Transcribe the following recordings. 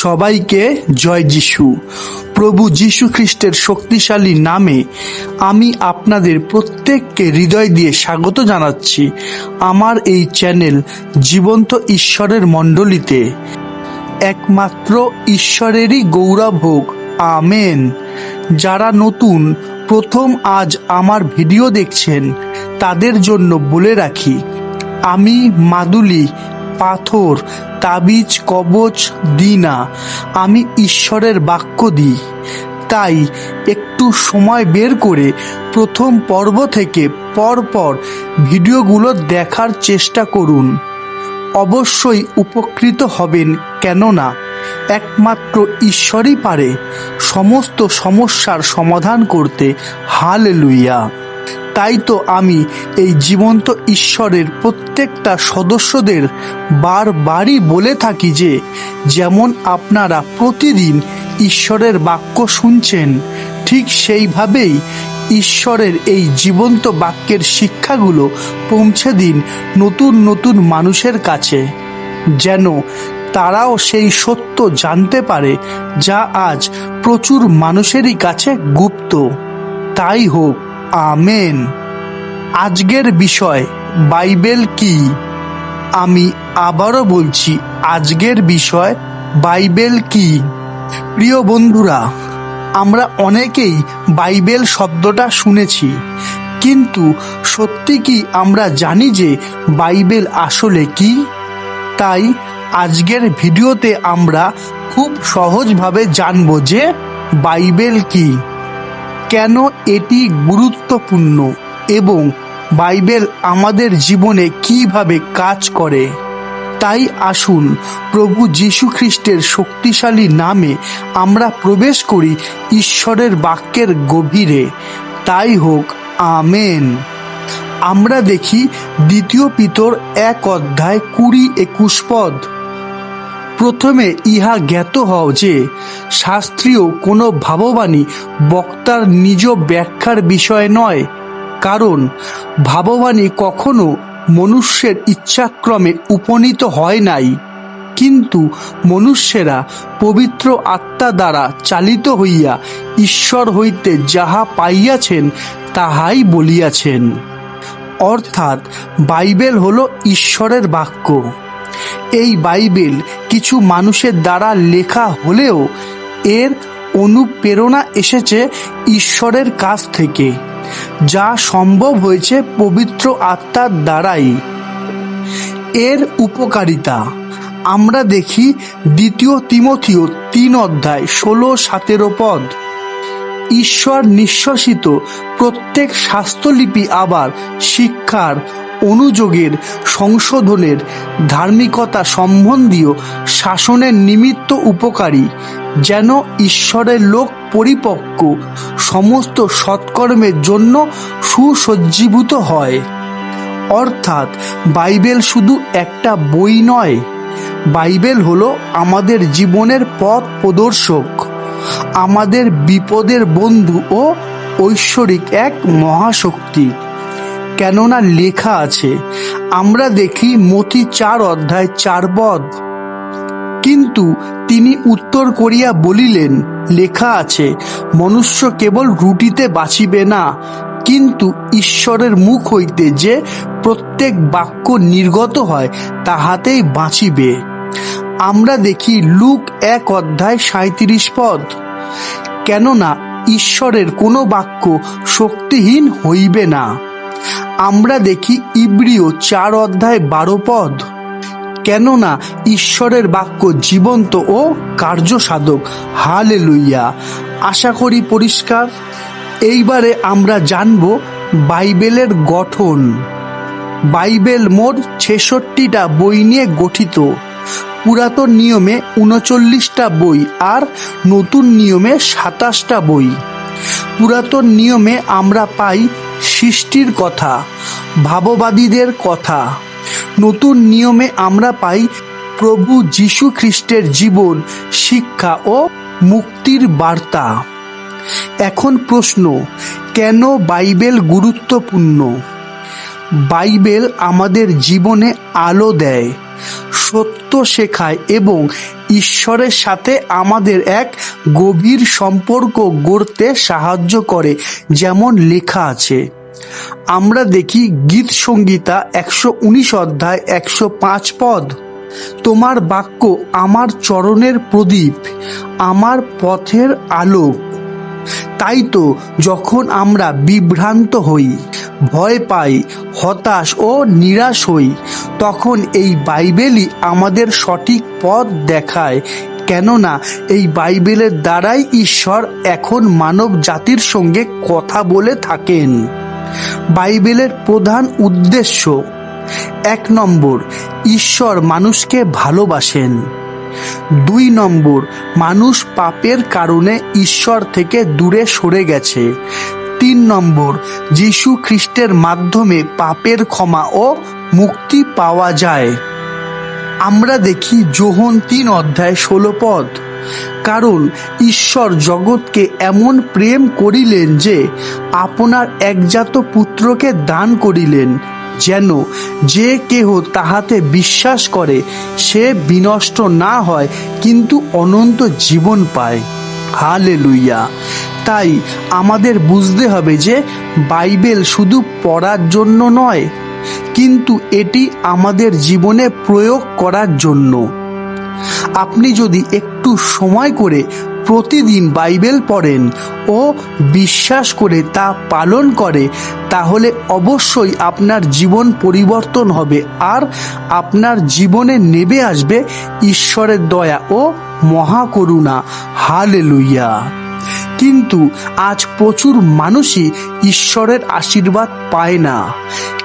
সবাইকে জয় যিশু। প্রভু যীশু খ্রিস্টের শক্তিশালী নামে আমি আপনাদের প্রত্যেককে হৃদয় দিয়ে স্বাগত জানাচ্ছি আমার এই চ্যানেল জীবন্ত ঈশ্বরের মণ্ডলীতে। একমাত্র ঈশ্বরেরই গৌরব হোক, আমেন। যারা নতুন প্রথম আজ আমার ভিডিও দেখছেন তাদের জন্য বলে রাখি, আমি মাদুলি, পাথর, তাবিজ, কবচ দিই না, আমি ঈশ্বরের বাক্য দিই। তাই একটু সময় বের করে প্রথম পর্ব থেকে পরপর ভিডিওগুলো দেখার চেষ্টা করুন। অবশ্যই উপকৃত হবেন, কেননা একমাত্র ঈশ্বরই পারে সমস্ত সমস্যার সমাধান করতে। হালেলুয়া। তাই তো আমি এই জীবন্ত ঈশ্বরের প্রত্যেকটা সদস্যদের বারবারই বলে থাকি যে, যেমন আপনারা প্রতিদিন ঈশ্বরের বাক্য শুনছেন, ঠিক সেইভাবেই ঈশ্বরের এই জীবন্ত বাক্যের শিক্ষাগুলো পৌঁছে দিন নতুন নতুন মানুষের কাছে, যেন তারাও সেই সত্য জানতে পারে যা আজ প্রচুর মানুষেরই কাছে গুপ্ত। তাই হোক, আমেন। আজকের বিষয় বাইবেল কি? আমি আবারও বলছি, আজকের বিষয় বাইবেল কি? প্রিয় বন্ধুরা, আমরা অনেকেই বাইবেল শব্দটা শুনেছি, কিন্তু সত্যি কি আমরা জানি যে বাইবেল আসলে কি? তাই আজকের ভিডিওতে আমরা খুব সহজভাবে জানব যে বাইবেল কি, কেন এটি গুরুত্বপূর্ণ এবং বাইবেল আমাদের জীবনে কিভাবে কাজ করে। তাই আসুন প্রভু যীশু খ্রিস্টের শক্তিশালী নামে আমরা প্রবেশ করি ঈশ্বরের বাক্যের গভীরে। তাই হোক, আমেন। আমরা দেখি 2 পিতর 1 অধ্যায় 20-21 পদ। প্রথমে ইহা জ্ঞাত হও যে শাস্ত্রীয় কোনো ভাববাণী বক্তার নিজ ব্যাখ্যার বিষয় নয়, কারণ ভাববাণী কখনো মনুষ্যের ইচ্ছাক্রমে উপনীত হয় নাই, কিন্তু মনুষ্যেরা পবিত্র আত্মা দ্বারা চালিত হইয়া ঈশ্বর হইতে যাহা পাইয়াছেন তাহাই বলিয়াছেন। অর্থাৎ বাইবেল হলো ঈশ্বরের বাক্য। এই বাইবেল কিছু মানুষের দ্বারা লেখা হলেও এর অনুপ্রেরণা এসেছে ঈশ্বরের কাছ থেকে, যা সম্ভব হয়েছে পবিত্র আত্মার দ্বারাই। এর উপকারিতা আমরা দেখি 2 তিমথিও 3 অধ্যায় 16-17 পদ। ঈশ্বর নিঃশ্বসিত প্রত্যেক শাস্ত্রলিপি আবার শিক্ষার, অনুযোগের, সংশোধনের, ধার্মিকতা সম্বন্ধীয় শাসনের নিমিত্ত উপকারী, যেন ঈশ্বরের লোক পরিপক্ক সমস্ত সৎকর্মের জন্য সুসজ্জীভূত হয়। অর্থাৎ বাইবেল শুধু একটা বই নয়, বাইবেল হলো আমাদের জীবনের পথ প্রদর্শক, আমাদের বিপদের বন্ধু ও ঐশ্বরিক এক মহাশক্তি। কেননা লেখা আছে, আমরা দেখি মতি 4 অধ্যায় 4 পদ। কিন্তু তিনি উত্তর করিয়া বলিলেন, লেখা আছে, মনুষ্য কেবল রুটিতে বাঁচিবে না, কিন্তু ঈশ্বরের মুখ হইতে যে প্রত্যেক বাক্য নির্গত হয় তাহাতেই বাঁচিবে। আমরা দেখি লুক 1 অধ্যায় 37 পদ। কেননা ঈশ্বরের কোনো বাক্য শক্তিহীন হইবে না। আমরা দেখি ইব্রিয় 4 অধ্যায় 12 পদ। কেননা ঈশ্বরের বাক্য জীবন্ত ও কার্যসাধক। হালেলুয়া। আশা করি পরিষ্কার। এইবারে আমরা জানব বাইবেলের গঠন। বাইবেল মোট 66টা বই নিয়ে গঠিত। পুরাতন নিয়মে 39টা বই আর নতুন নিয়মে 27টা বই। পুরাতন নিয়মে আমরা পাই সৃষ্টির কথা, ভাববাদীদের কথা। নতুন নিয়মে আমরা পাই প্রভু যীশু খ্রিস্টের জীবন, শিক্ষা ও মুক্তির বার্তা। এখন প্রশ্ন, কেন বাইবেল গুরুত্বপূর্ণ? বাইবেল আমাদের জীবনে আলো দেয়, সত্য শেখায় এবং ঈশ্বরের সাথে আমাদের এক গভীর সম্পর্ক গড়তে সাহায্য করে, যেমন লেখা আছে। আমরা দেখি গীত সংহিতা 119 অধ্যায় 105 পদ, তোমার বাক্য আমার চরণের প্রদীপ, আমার পথের আলোক। তাই তো যখন আমরা বিভ্রান্ত হই, ভয় পাই, হতাশ ও নিরাশ হই, তখন এই বাইবেলই আমাদের সঠিক পথ দেখায়। কেননা এই বাইবেলের দ্বারাই ঈশ্বর এখন মানব জাতির সঙ্গে কথা বলে থাকেন। বাইবেলের প্রধান উদ্দেশ্য: 1 নম্বর, ঈশ্বর মানুষকে ভালোবাসেন। 2 নম্বর, মানুষ পাপের কারণে ঈশ্বর থেকে দূরে সরে গেছে। 3 নম্বর, যীশু খ্রিস্টের মাধ্যমে পাপের ক্ষমা ও মুক্তি পাওয়া যায়। আমরা দেখি যোহন 3 অধ্যায় 16 পদ, কারণ ঈশ্বর জগৎকে এমন প্রেম করিলেন যে আপনার একজাত পুত্রকে দান করিলেন, যেন যে কেহ তাহাতে বিশ্বাস করে সে বিনষ্ট না হয়, কিন্তু অনন্ত জীবন পায়। হালেলুয়া। তাই আমাদের বুঝতে হবে যে বাইবেল শুধু পড়ার জন্য নয়, কিন্তু এটি আমাদের জীবনে প্রয়োগ করার জন্য। আপনি যদি একটু সময় করে প্রতিদিন বাইবেল পড়েন ও বিশ্বাস করে তা পালন করে, তাহলে অবশ্যই আপনার জীবন পরিবর্তন হবে আর আপনার জীবনে নেমে আসবে ঈশ্বরের দয়া ও মহাকরুণা। হালেলুয়া। কিন্তু আজ প্রচুর মানুষই ঈশ্বরের আশীর্বাদ পায় না,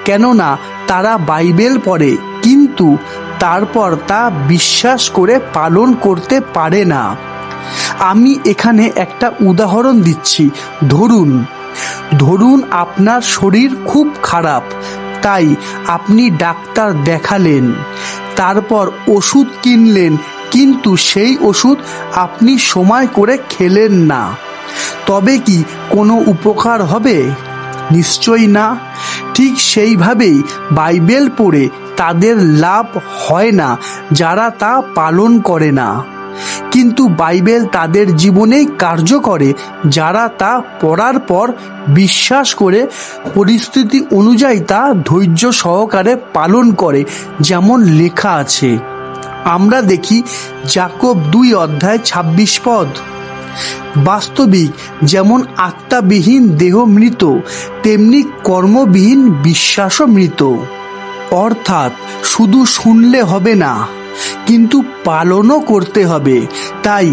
কেননা তারা বাইবেল পড়ে কিন্তু তারপর তা বিশ্বাস করে পালন করতে পারে না। আমি এখানে একটা উদাহরণ দিচ্ছি। ধরুন আপনার শরীর খুব খারাপ, তাই আপনি ডাক্তার দেখালেন, তারপর ওষুধ কিনলেন, কিন্তু সেই ওষুধ আপনি সময় করে খেলেন না, তবে কি কোনো উপকার হবে? নিশ্চয়ই না। ঠিক সেইভাবেই বাইবেল পড়ে তাদের লাভ হয় না যারা তা পালন করে না, কিন্তু বাইবেল তাদের জীবনেই কার্য করে যারা তা পড়ার পর বিশ্বাস করে পরিস্থিতি অনুযায়ী তা ধৈর্য সহকারে পালন করে, যেমন লেখা আছে। আমরা দেখি যাকব 2 অধ্যায় 26 পদ, বাস্তবিক যেমন আত্মাবিহীন দেহ মৃত, তেমনি কর্মবিহীন বিশ্বাসও মৃত। অর্থাৎ শুধু শুনলে হবে না, কিন্তু পালনও করতে হবে। তাই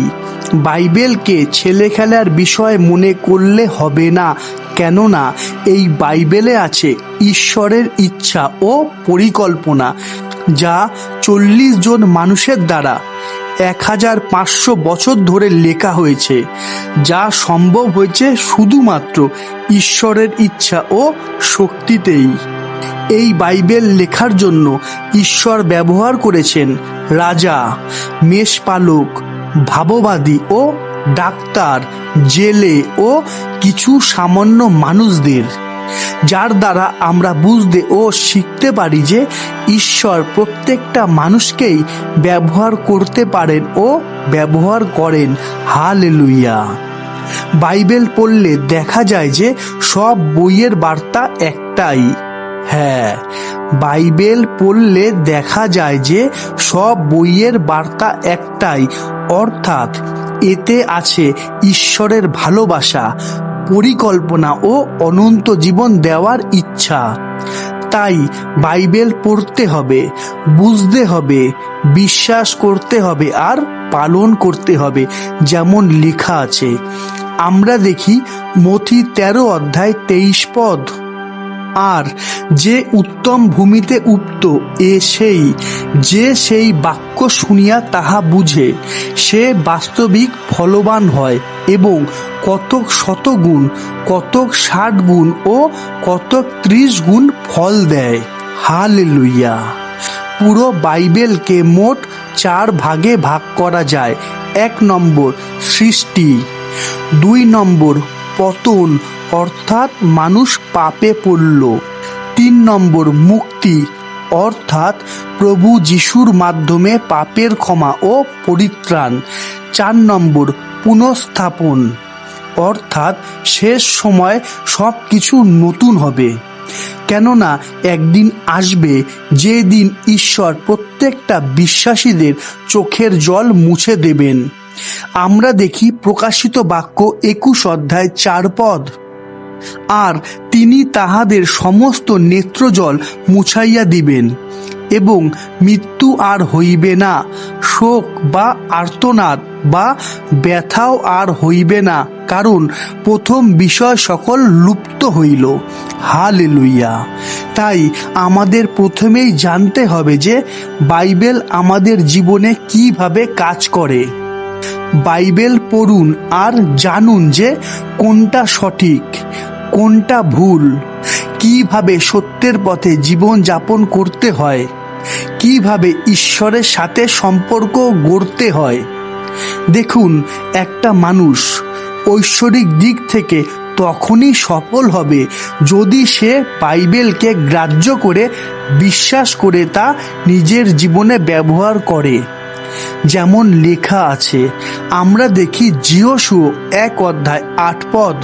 বাইবেলকে ছেলে খেলার বিষয় মনে করলে হবে না, কেননা এই বাইবেলে আছে ঈশ্বরের ইচ্ছা ও পরিকল্পনা, যা 40 জন মানুষের দ্বারা 1500 বছর ধরে লেখা হয়েছে, যা সম্ভব হয়েছে শুধুমাত্র ঈশ্বরের ইচ্ছা ও শক্তিতেই। এই বাইবেল লেখার জন্য ঈশ্বর ব্যবহার করেছেন রাজা, মেষপালক, ভাববাদী ও ডাক্তার, জেলে ও কিছু সামান্য মানুষদের, যার দ্বারা আমরা বুঝতে ও শিখতে পারি যে ঈশ্বর প্রত্যেকটা মানুষকেই ব্যবহার করতে পারেন ও ব্যবহার করেন। হালেলুয়া। বাইবেল পড়লে দেখা যায় যে সব বইয়ের বার্তা একটাই। হ্যাঁ, বাইবেল পড়লে দেখা যায় যে সব বইয়ের বার্তা একটাই, অর্থাৎ এতে আছে ঈশ্বরের ভালোবাসা, পরিকল্পনা ও অনন্ত জীবন দেওয়ার ইচ্ছা। তাই বাইবেল পড়তে হবে, বুঝতে হবে, বিশ্বাস করতে হবে আর পালন করতে হবে, যেমন লেখা আছে। আমরা দেখি মথি 13 অধ্যায় 23 পদ, আর যে উত্তম ভূমিতে উপ্ত যে সেই বাক্য শুনিয়া তাহা বুঝে, সে বাস্তবিক ফলবান হয় এবং কতক 100 গুণ, কতক 60 গুণ ও কতক 30 গুণ ফল দেয়। হালেলুয়া। পুরো বাইবেলকে মোট 4 ভাগে ভাগ করা যায়। 1 নম্বর সৃষ্টি, 2 নম্বর পতন, অর্থাৎ মানুষ পাপে পড়ল, 3 নম্বর মুক্তি, অর্থাৎ প্রভু যিশুর মাধ্যমে পাপের ক্ষমা ও পরিত্রাণ। 4 নম্বর, পুনঃস্থাপন, অর্থাৎ শেষ সময় সব কিছু নতুন হবে। কেননা একদিন আসবে যে দিন ঈশ্বর প্রত্যেকটা বিশ্বাসীদের চোখের জল মুছে দেবেন। আমরা দেখি প্রকাশিত বাক্য 21 অধ্যায় 4 পদ, আর তিনি তাহাদের সমস্ত নেত্রজল মুছাইয়া দিবেন এবং মৃত্যু আর হইবে না, শোক বা আর্তনাদ বা ব্যথাও আর হইবে না, কারণ প্রথম বিষয় সকল লুপ্ত হইল। হালেলুয়া। তাই আমাদের প্রথমেই জানতে হবে যে বাইবেল আমাদের জীবনে কিভাবে কাজ করে। বাইবেল পড়ুন আর জানুন যে কোনটা সঠিক, কোনটা ভুল, কিভাবে সত্যের পথে জীবন যাপন করতে হয়, কিভাবে ঈশ্বরের সাথে সম্পর্ক গড়তে হয়। দেখুন, একটা মানুষ ঐশ্বরিক দিক থেকে তখনই সফল হবে যদি সে বাইবেলকে গ্রাহ্য করে বিশ্বাস করে তা নিজের জীবনে ব্যবহার করে। যেমন লেখা আছে, আমরা দেখি যিহোশূয়া 1 অধ্যায় 8 পদ,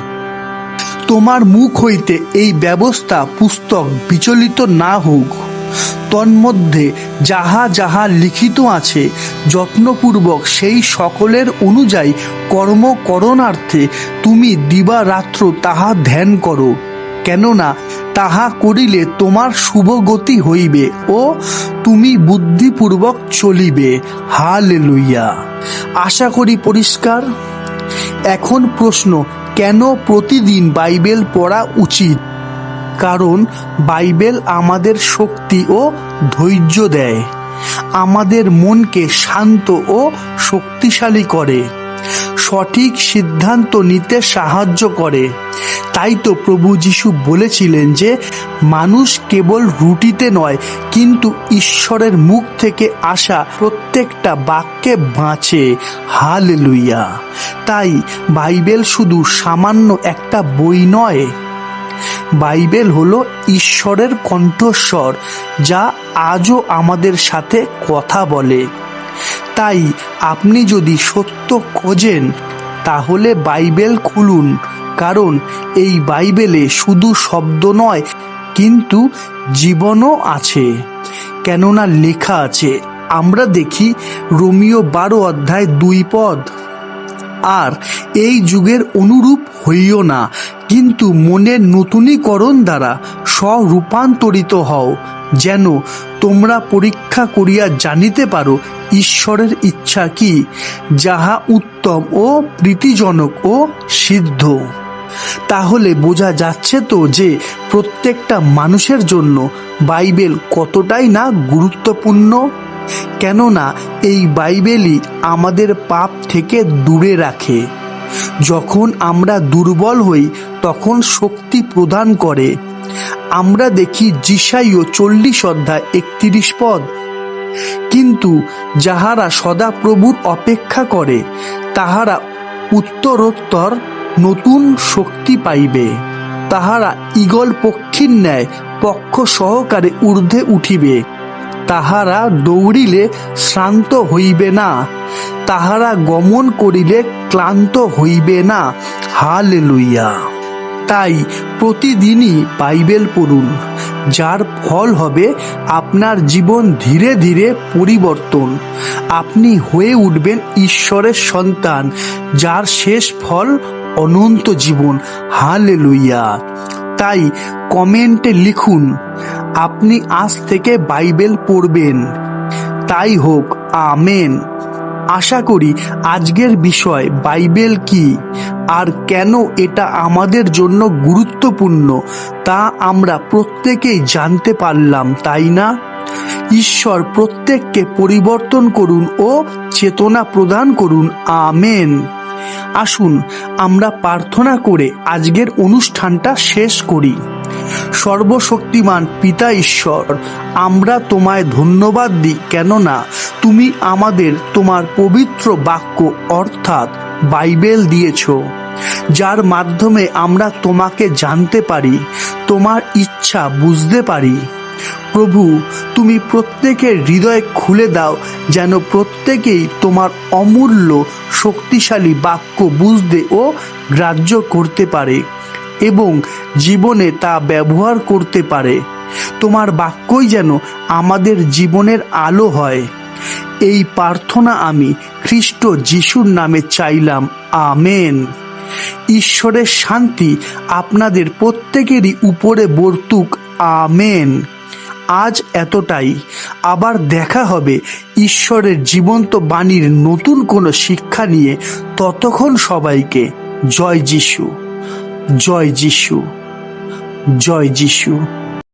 তোমার মুখ হইতে এই ব্যবস্থা পুস্তক বিচলিত না হোক, তন্মধ্যে যাহা যাহা লিখিত আছে যত্নপূর্বক সেই সকলের অনুযায়ী কর্ম করণার্থে তুমি দিবারাত্র তাহা ধ্যান করো, কেননা তাহা করিলে তোমার শুভগতি হইবে ও তুমি বুদ্ধিপূর্বক চলিবে। হালেলুয়া। আশা করি পরিষ্কার। এখন প্রশ্ন, কেন প্রতিদিন বাইবেল পড়া উচিত? কারণ বাইবেল আমাদের শক্তি ও ধৈর্য দেয়, আমাদের মনকে শান্ত ও শক্তিশালী করে, সঠিক সিদ্ধান্ত নিতে সাহায্য করে। তাই তো প্রভু যিশু বলেছিলেন যে মানুষ কেবল রুটিতে নয় কিন্তু ঈশ্বরের মুখ থেকে আসা প্রত্যেকটা বাক্যে বাঁচে। হালেলুয়া। তাই বাইবেল শুধু সামান্য একটা বই নয়, বাইবেল হলো ঈশ্বরের কণ্ঠস্বর যা আজও আমাদের সাথে কথা বলে। তাই আপনি যদি সত্য খোঁজেন তাহলে বাইবেল খুলুন, কারণ এই বাইবেলে শুধু শব্দ নয় কিন্তু জীবনও আছে। কেননা লেখা আছে, আমরা দেখি রোমীয় 12 অধ্যায় 2 পদ, আর এই যুগের অনুরূপ হইও না, কিন্তু মনের নূতনীকরণ দ্বারা স্বরূপান্তরিত হও, যেন তোমরা পরীক্ষা করিয়া জানিতে পারো ঈশ্বরের ইচ্ছা কি, যাহা উত্তম ও প্রীতিজনক ও সিদ্ধ। তাহলে বোঝা যাচ্ছে তো যে প্রত্যেকটা মানুষের জন্য বাইবেল কতটাই না গুরুত্বপূর্ণ। কেননা এই বাইবেলই আমাদের পাপ থেকে দূরে রাখে। যখন আমরা দুর্বল হই তখন শক্তি প্রদান করে। আমরা দেখি যিশাইয় 40 অধ্যায় 31 পদ, কিন্তু যাহারা সদা প্রভুর অপেক্ষা করে তাহারা উত্তরোত্তর নতুন শক্তি পাইবে, তাহারা ঈগল পক্ষীর ন্যায় পক্ষ সহকারে ঊর্ধ্বে উঠিবে, তাহারা দৌড়িলে শ্রান্ত হইবে না, তাহারা গমন করিলে ক্লান্ত হইবে না। হালেলুয়া। তাই প্রতিদিনই বাইবেল পড়ুন, যার ফল হবে আপনার জীবন ধীরে ধীরে পরিবর্তন। আপনি হয়ে উঠবেন ঈশ্বরের সন্তান, যার শেষ ফল অনন্ত জীবন। হালেলুয়া। তাই কমেন্টে লিখুন, আপনি আজ থেকে বাইবেল পড়বেন। তাই হোক, আমেন। আশা করি আজকের বিষয় বাইবেল কি আর কেন এটা আমাদের জন্য গুরুত্বপূর্ণ তা আমরা প্রত্যেকেই জানতে পারলাম, তাই না? ঈশ্বর প্রত্যেককে পরিবর্তন করুন ও চেতনা প্রদান করুন। আমেন। আসুন আমরা প্রার্থনা করে আজকের অনুষ্ঠানটা শেষ করি। সর্বশক্তিমান পিতা ঈশ্বর, আমরা তোমায় ধন্যবাদ দিই, কেননা তুমি আমাদের তোমার পবিত্র বাক্য অর্থাৎ বাইবেল দিয়েছ, যার মাধ্যমে আমরা তোমাকে জানতে পারি, তোমার ইচ্ছা বুঝতে পারি। প্রভু, তুমি প্রত্যেকের হৃদয় খুলে দাও, যেন প্রত্যেকেই তোমার অমূল্য শক্তিশালী বাক্য বুঝতে ও গ্রাহ্য করতে পারে এবং জীবনে তা ব্যবহার করতে পারে। তোমার বাক্যই যেন আমাদের জীবনের আলো হয়। এই প্রার্থনা আমি খ্রিস্ট যিশুর নামে চাইলাম, আমেন। ঈশ্বরের শান্তি আপনাদের প্রত্যেকেরই উপরে বর্তুক, আমেন। আজ এতটাই, আবার দেখা হবে ঈশ্বরের জীবন্ত বাণীর নতুন কোনো শিক্ষা নিয়ে। ততক্ষণ সবাইকে জয় যিশু, জয় যিশু, জয় যিশু।